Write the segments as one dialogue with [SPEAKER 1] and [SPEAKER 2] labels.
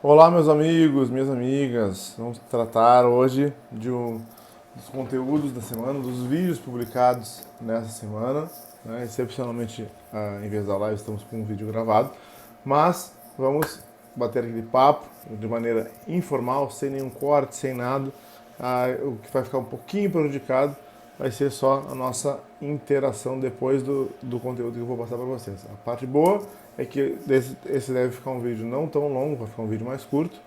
[SPEAKER 1] Olá, meus amigos, minhas amigas. Vamos tratar hoje dos conteúdos da semana, dos vídeos publicados nessa semana. Né? Excepcionalmente, em vez da live, estamos com um vídeo gravado. Mas vamos bater aquele papo de maneira informal, sem nenhum corte, sem nada. O que vai ficar um pouquinho prejudicado vai ser só a nossa interação depois do conteúdo que eu vou passar para vocês. A parte boa é que esse deve ficar um vídeo não tão longo, vai ficar um vídeo mais curto,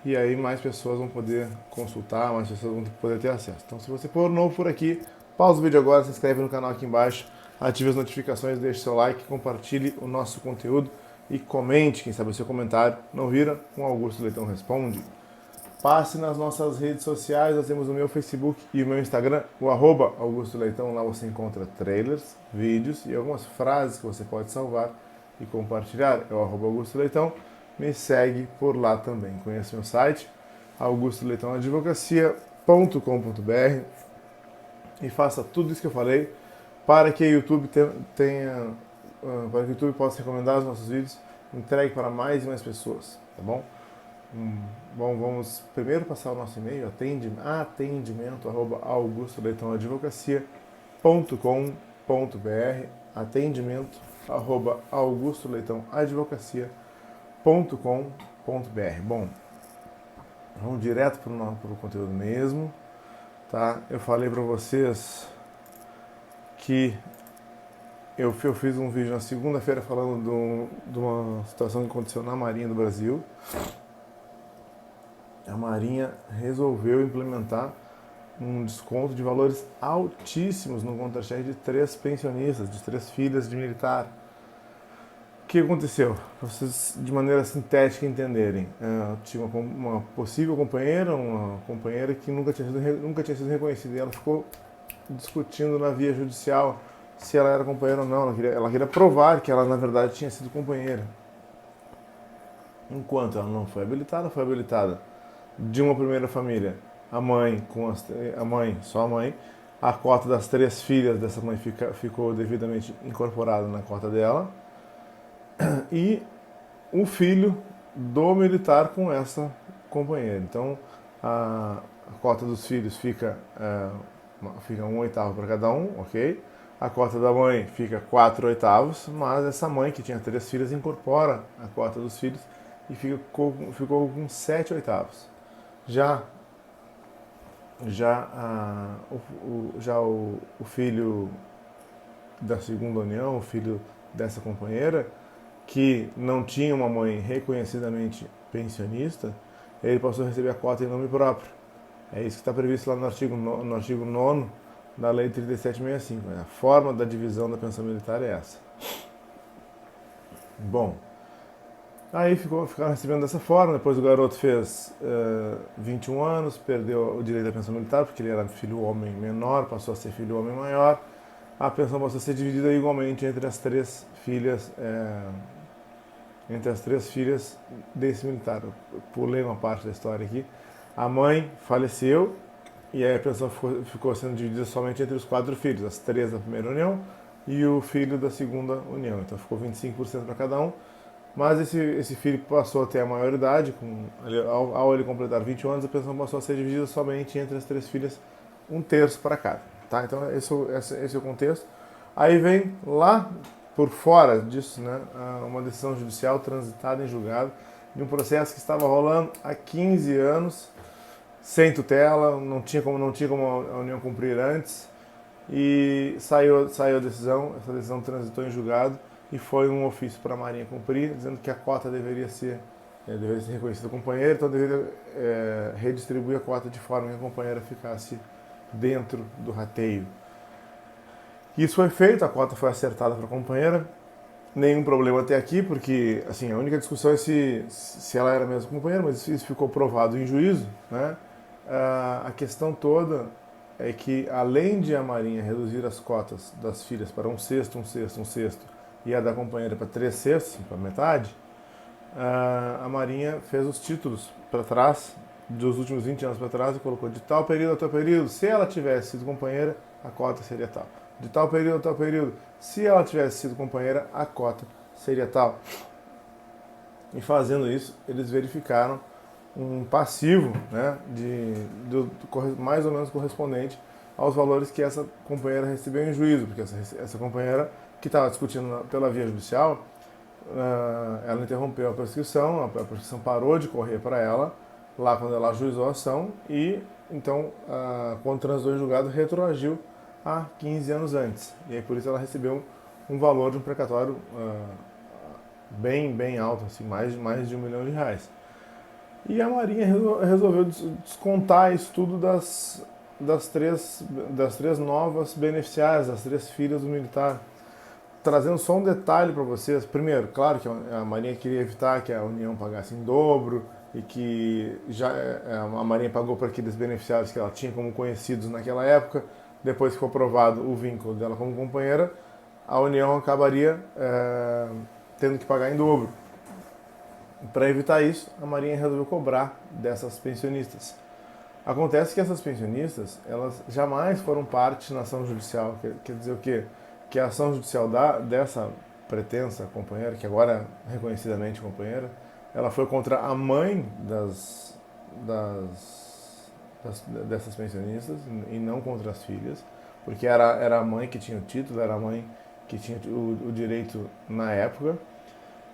[SPEAKER 1] e aí mais pessoas vão poder consultar, mais pessoas vão poder ter acesso. Então, se você for novo por aqui, pausa o vídeo agora, se inscreve no canal aqui embaixo, ative as notificações, deixe seu like, compartilhe o nosso conteúdo e comente, quem sabe o seu comentário não vira um Augusto Leitão Responde. Passe nas nossas redes sociais, nós temos o meu Facebook e o meu Instagram, o @Augusto Leitão, lá você encontra trailers, vídeos e algumas frases que você pode salvar e compartilhar. É o @Augusto Leitão, me segue por lá também. Conheça meu site, augustoleitãoadvocacia.com.br e faça tudo isso que eu falei para que o YouTube para que o YouTube possa recomendar os nossos vídeos, entregue para mais e mais pessoas, tá bom? Bom, vamos primeiro passar o nosso e-mail, atendimento@augustoleitãoadvocacia.com.br, atendimento@augustoleitãoadvocacia.com.br. Bom, vamos direto para o conteúdo mesmo, tá? Eu falei para vocês que eu fiz um vídeo na segunda-feira falando de uma situação que aconteceu na Marinha do Brasil. A Marinha resolveu implementar um desconto de valores altíssimos no contra-cheque de 3 pensionistas, de 3 filhas de militar. O que aconteceu? Para vocês, de maneira sintética, entenderem. Tinha uma possível companheira, uma companheira que nunca tinha sido reconhecida, e ela ficou discutindo na via judicial se ela era companheira ou não. Ela queria provar que ela, na verdade, tinha sido companheira. Enquanto ela não foi habilitada de uma primeira família, a mãe, só a mãe, a cota das 3 filhas dessa mãe ficou devidamente incorporada na cota dela, e o filho do militar com essa companheira. Então, a cota dos filhos fica 1/8 para cada um, ok? A cota da mãe fica 4/8, mas essa mãe que tinha 3 filhas incorpora a cota dos filhos e ficou com 7/8. Já o filho da segunda união, o filho dessa companheira, que não tinha uma mãe reconhecidamente pensionista, ele passou a receber a cota em nome próprio. É isso que está previsto lá no artigo 9 da Lei 3765. A forma da divisão da pensão militar é essa. Bom, aí ficaram recebendo dessa forma. Depois o garoto fez 21 anos, perdeu o direito à pensão militar, porque ele era filho homem menor, passou a ser filho homem maior. A pensão passou a ser dividida igualmente entre as 3 filhas, desse militar. Eu pulei uma parte da história aqui. A mãe faleceu e aí a pensão ficou sendo dividida somente entre os 4 filhos, as 3 da primeira união e o filho da segunda união. Então ficou 25% para cada um. Mas esse filho passou a ter a maioridade, ao ele completar 21 anos, a pensão passou a ser dividida somente entre as 3 filhas, 1/3 para cada. Tá? Então esse é o contexto. Aí vem lá por fora disso, né, uma decisão judicial transitada em julgado de um processo que estava rolando há 15 anos, sem tutela, não tinha como a União cumprir antes, e saiu a decisão, essa decisão transitou em julgado e foi um ofício para a Marinha cumprir, dizendo que a cota deveria ser reconhecida companheira, então deveria redistribuir a cota de forma que a companheira ficasse dentro do rateio. Isso foi feito, a cota foi acertada para a companheira, nenhum problema até aqui, porque assim, a única discussão é se ela era mesmo companheira, mas isso ficou provado em juízo, né? A questão toda é que, além de a Marinha reduzir as cotas das filhas para 1/6, 1/6, 1/6, e a da companheira para 3/6, para metade, a Marinha fez os títulos para trás, dos últimos 20 anos para trás, e colocou de tal período a tal período, se ela tivesse sido companheira, a cota seria tal. De tal período a tal período, se ela tivesse sido companheira, a cota seria tal. E fazendo isso, eles verificaram um passivo, né, mais ou menos correspondente aos valores que essa companheira recebeu em juízo, porque essa companheira que estava discutindo pela via judicial, ela interrompeu a prescrição, a prescrição parou de correr para ela, lá quando ela ajuizou a ação, e então, quando transitou em julgado, retroagiu a 15 anos antes. E aí por isso ela recebeu um valor de um precatório bem alto, assim, mais de R$ 1 milhão. E a Marinha resolveu descontar isso tudo das três novas beneficiárias, das 3 filhas do militar. Trazendo só um detalhe para vocês. Primeiro, claro que a Marinha queria evitar que a União pagasse em dobro e que a Marinha pagou para aqueles beneficiários que ela tinha como conhecidos naquela época. Depois que foi aprovado o vínculo dela como companheira, a União acabaria tendo que pagar em dobro. Para evitar isso, a Marinha resolveu cobrar dessas pensionistas. Acontece que essas pensionistas, elas jamais foram parte na ação judicial. Quer dizer o quê? Que a ação judicial dessa pretensa companheira, que agora é reconhecidamente companheira, ela foi contra a mãe dessas pensionistas e não contra as filhas, porque era a mãe que tinha o título, era a mãe que tinha o direito na época,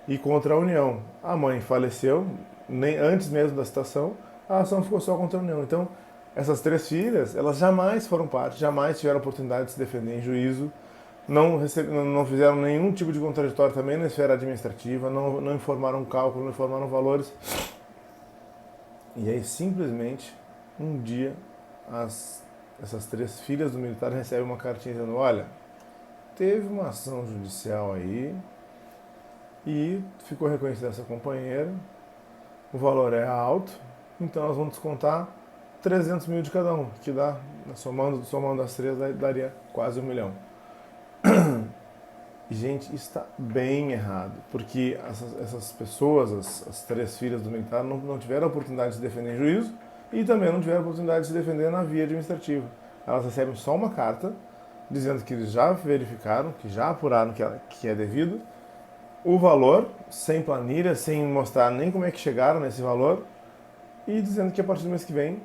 [SPEAKER 1] e contra a União. A mãe faleceu, nem antes mesmo da citação, a ação ficou só contra a União. Então, essas 3 filhas, elas jamais foram parte, jamais tiveram oportunidade de se defender em juízo, não fizeram nenhum tipo de contraditório também na esfera administrativa, não informaram cálculo, não informaram valores. E aí, simplesmente, um dia, essas 3 filhas do militar recebem uma cartinha dizendo: olha, teve uma ação judicial aí e ficou reconhecida essa companheira, o valor é alto, então nós vamos descontar 300 mil de cada um, que dá, somando as 3, daria quase 1 milhão. E, gente, isso está bem errado, porque essas pessoas, as 3 filhas do militar, não tiveram a oportunidade de se defender em juízo e também não tiveram a oportunidade de se defender na via administrativa. Elas recebem só uma carta dizendo que eles já verificaram, que já apuraram que é devido, o valor, sem planilha, sem mostrar nem como é que chegaram nesse valor, e dizendo que a partir do mês que vem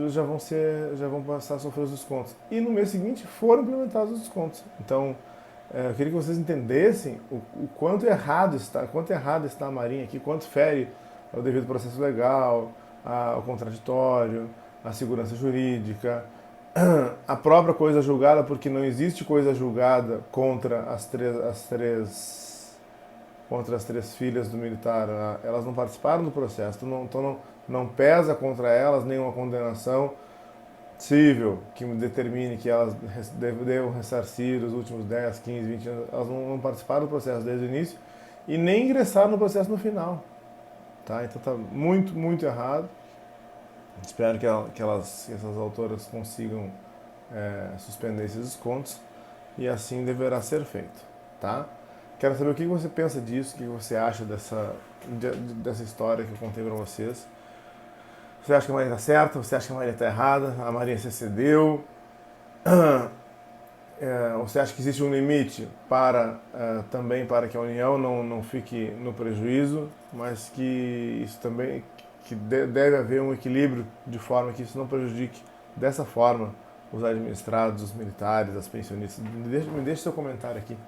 [SPEAKER 1] já vão passar a sofrer os descontos. E no mês seguinte foram implementados os descontos. Então, eu queria que vocês entendessem o quanto errado está a Marinha aqui, quanto fere o devido processo legal, o contraditório, a segurança jurídica, a própria coisa julgada, porque não existe coisa julgada contra as três filhas do militar. Elas não participaram do processo, então não pesa contra elas nenhuma condenação civil que determine que elas devam ressarcir os últimos 10, 15, 20 anos. Elas não participaram do processo desde o início e nem ingressaram no processo no final. Tá? Então está muito errado. Espero que essas autoras consigam suspender esses descontos e assim deverá ser feito. Tá? Quero saber o que você pensa disso, o que você acha dessa história que eu contei para vocês. Você acha que a Maria está certa? Você acha que a Maria está errada? A Maria se excedeu? Você acha que existe um limite também para que a União não fique no prejuízo, mas que isso também deve haver um equilíbrio de forma que isso não prejudique dessa forma os administrados, os militares, as pensionistas? Me deixe seu comentário aqui,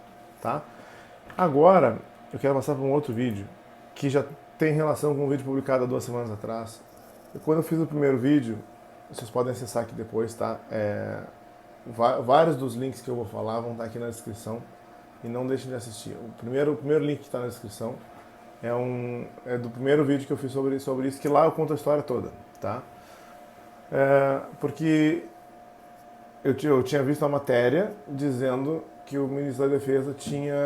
[SPEAKER 1] tá? Agora, eu quero passar para um outro vídeo que já tem relação com um vídeo publicado há 2 semanas atrás. Quando eu fiz o primeiro vídeo, vocês podem acessar aqui depois, tá? Vários dos links que eu vou falar vão estar aqui na descrição e não deixem de assistir. O primeiro link que está na descrição é do primeiro vídeo que eu fiz sobre isso, que lá eu conto a história toda, tá? Porque eu tinha visto a matéria dizendo que o Ministério da Defesa tinha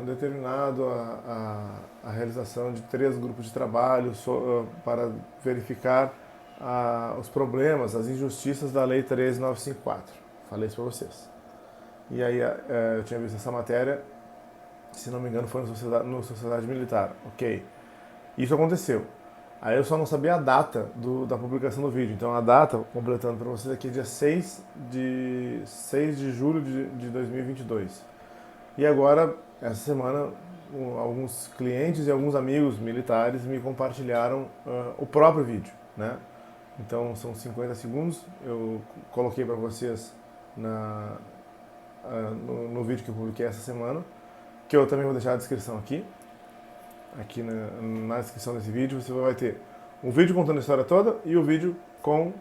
[SPEAKER 1] determinado a realização de 3 grupos de trabalho para verificar os problemas, as injustiças da Lei 13.954. Falei isso para vocês. E aí eu tinha visto essa matéria, se não me engano foi no Sociedade Militar. Ok. Isso aconteceu. Aí eu só não sabia a data da publicação do vídeo. Então a data, completando para vocês aqui, é dia 6 de julho de 2022. E agora, essa semana, alguns clientes e alguns amigos militares me compartilharam o próprio vídeo, né? Então são 50 segundos, eu coloquei para vocês no vídeo que eu publiquei essa semana, que eu também vou deixar a descrição aqui. Aqui na descrição desse vídeo você vai ter um vídeo contando a história toda e o vídeo com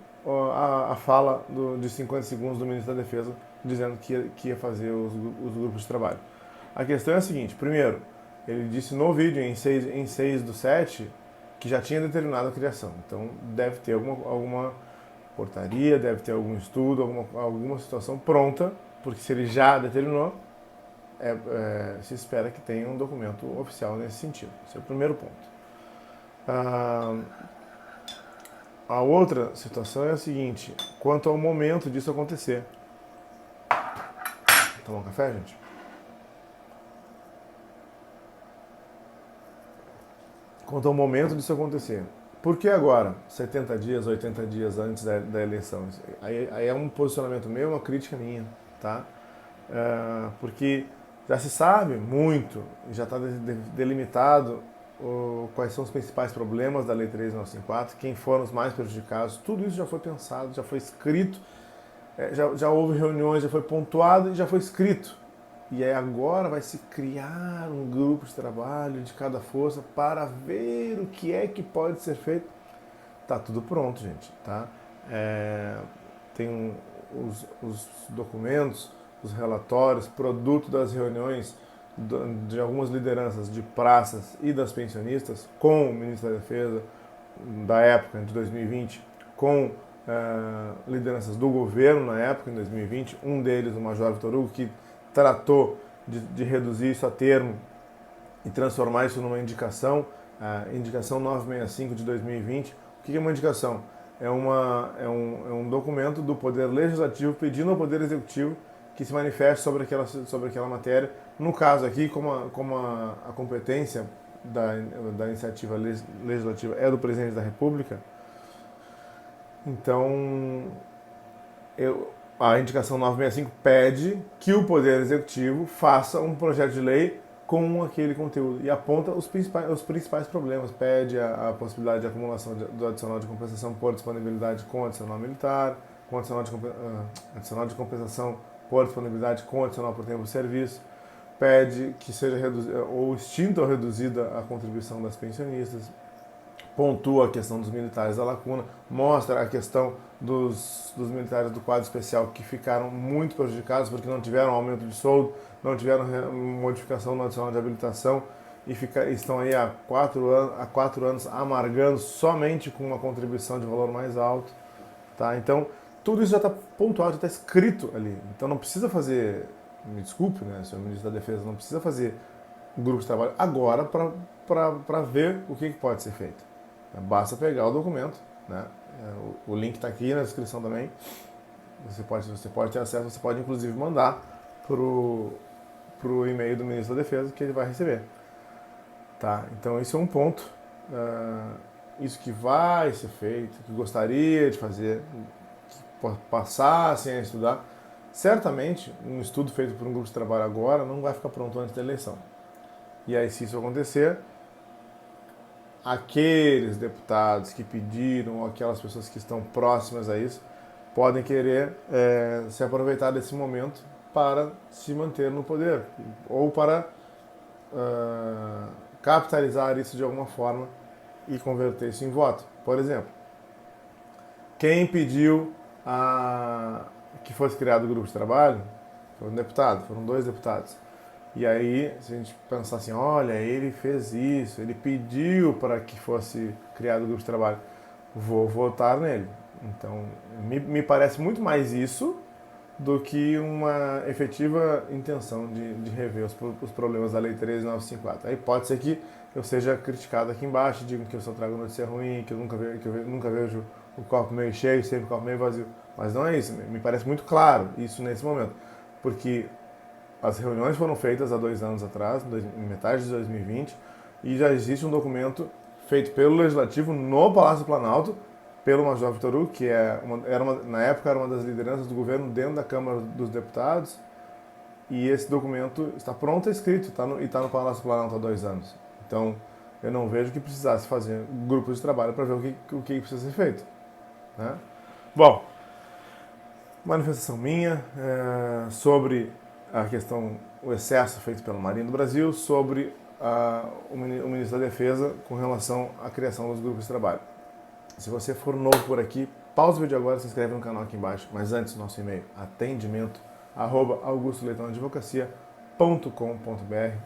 [SPEAKER 1] a fala de 50 segundos do ministro da Defesa dizendo que ia fazer os grupos de trabalho. A questão é a seguinte: primeiro, ele disse no vídeo, em 6/7, que já tinha determinado a criação. Então deve ter alguma portaria, deve ter algum estudo, alguma situação pronta, porque se ele já determinou, se espera que tenha um documento oficial nesse sentido. Esse é o primeiro ponto. A outra situação é a seguinte: quanto ao momento disso acontecer. Tomar um café, gente? Quanto ao momento disso acontecer. Por que agora, 70 dias, 80 dias antes da eleição? Aí é um posicionamento meu, uma crítica minha, tá? Porque já se sabe muito, já está delimitado quais são os principais problemas da Lei 13.954, quem foram os mais prejudicados, tudo isso já foi pensado, já foi escrito, já houve reuniões, já foi pontuado e já foi escrito. E aí agora vai se criar um grupo de trabalho de cada força para ver o que é que pode ser feito. Tá tudo pronto, gente, tá? Tem os documentos, os relatórios, produto das reuniões de algumas lideranças de praças e das pensionistas com o ministro da Defesa da época, de 2020, com lideranças do governo na época, em 2020, um deles, o Major Vitor Hugo, que tratou de reduzir isso a termo e transformar isso numa indicação, a indicação 965 de 2020. O que é uma indicação? É um documento do Poder Legislativo pedindo ao Poder Executivo que se manifeste sobre aquela matéria. No caso aqui, como a competência da iniciativa legislativa é do Presidente da República, então a indicação 965 pede que o Poder Executivo faça um projeto de lei com aquele conteúdo e aponta os principais problemas. Pede a possibilidade de acumulação do adicional de compensação por disponibilidade com adicional militar, com adicional de compensação por disponibilidade com adicional por tempo de serviço. Pede que seja ou extinta ou reduzida a contribuição das pensionistas. Pontua a questão dos militares da lacuna, mostra a questão dos militares do quadro especial que ficaram muito prejudicados porque não tiveram aumento de soldo, não tiveram modificação no adicional de habilitação e estão aí há 4 anos amargando somente com uma contribuição de valor mais alto. Tá? Então, tudo isso já está pontuado, já está escrito ali. Então não precisa fazer, me desculpe, né, senhor ministro da Defesa, não precisa fazer um grupo de trabalho agora para ver o que pode ser feito. Basta pegar o documento, né? O link está aqui na descrição também. Você pode ter acesso, você pode inclusive mandar pro e-mail do ministro da Defesa que ele vai receber. Tá? Então esse é um ponto. Isso que vai ser feito, que gostaria de fazer, que passassem a estudar. Certamente, um estudo feito por um grupo de trabalho agora não vai ficar pronto antes da eleição. E aí, se isso acontecer, aqueles deputados que pediram, ou aquelas pessoas que estão próximas a isso, podem querer se aproveitar desse momento para se manter no poder, ou para capitalizar isso de alguma forma e converter isso em voto. Por exemplo, quem pediu que fosse criado o grupo de trabalho foi um deputado, foram 2 deputados. E aí, se a gente pensar assim, olha, ele fez isso, ele pediu para que fosse criado o grupo de trabalho, vou votar nele. Então, me parece muito mais isso do que uma efetiva intenção de rever os problemas da Lei 13.954. Aí pode ser que eu seja criticado aqui embaixo, digam que eu só trago notícia ruim, que eu nunca vejo o copo meio cheio, sempre o copo meio vazio. Mas não é isso, me parece muito claro isso nesse momento. Porque as reuniões foram feitas há 2 anos atrás, em metade de 2020, e já existe um documento feito pelo Legislativo no Palácio do Planalto, pelo Major Vitor Hugo, que na época era uma das lideranças do governo dentro da Câmara dos Deputados, e esse documento está pronto, escrito, e está no Palácio Planalto há 2 anos. Então, eu não vejo que precisasse fazer grupos de trabalho para ver o que precisa ser feito. Né? Bom, manifestação minha sobre a questão, o excesso feito pela Marinha do Brasil, sobre o Ministro da Defesa com relação à criação dos grupos de trabalho. Se você for novo por aqui, pausa o vídeo agora, se inscreve no canal aqui embaixo, mas antes, nosso e-mail, atendimento@augustoleitãoadvocacia.com.br.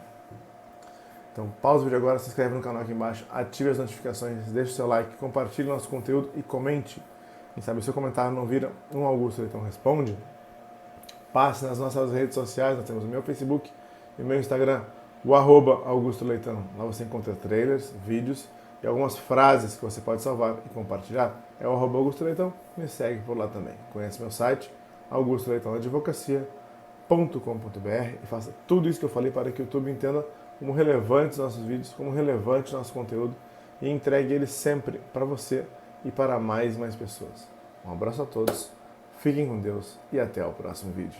[SPEAKER 1] Então, pausa o vídeo agora, se inscreve no canal aqui embaixo, ative as notificações, deixe o seu like, compartilhe nosso conteúdo e comente. Quem sabe o seu comentário não vira um Augusto Leitão Responde. Passe nas nossas redes sociais, nós temos o meu Facebook e o meu Instagram, o @Augusto Leitão. Lá você encontra trailers, vídeos e algumas frases que você pode salvar e compartilhar. É o @Augusto Leitão, me segue por lá também. Conhece meu site, augustoleitãoadvocacia.com.br, e faça tudo isso que eu falei para que o YouTube entenda como relevantes nossos vídeos, como relevante nosso conteúdo e entregue ele sempre para você e para mais e mais pessoas. Um abraço a todos, fiquem com Deus e até o próximo vídeo.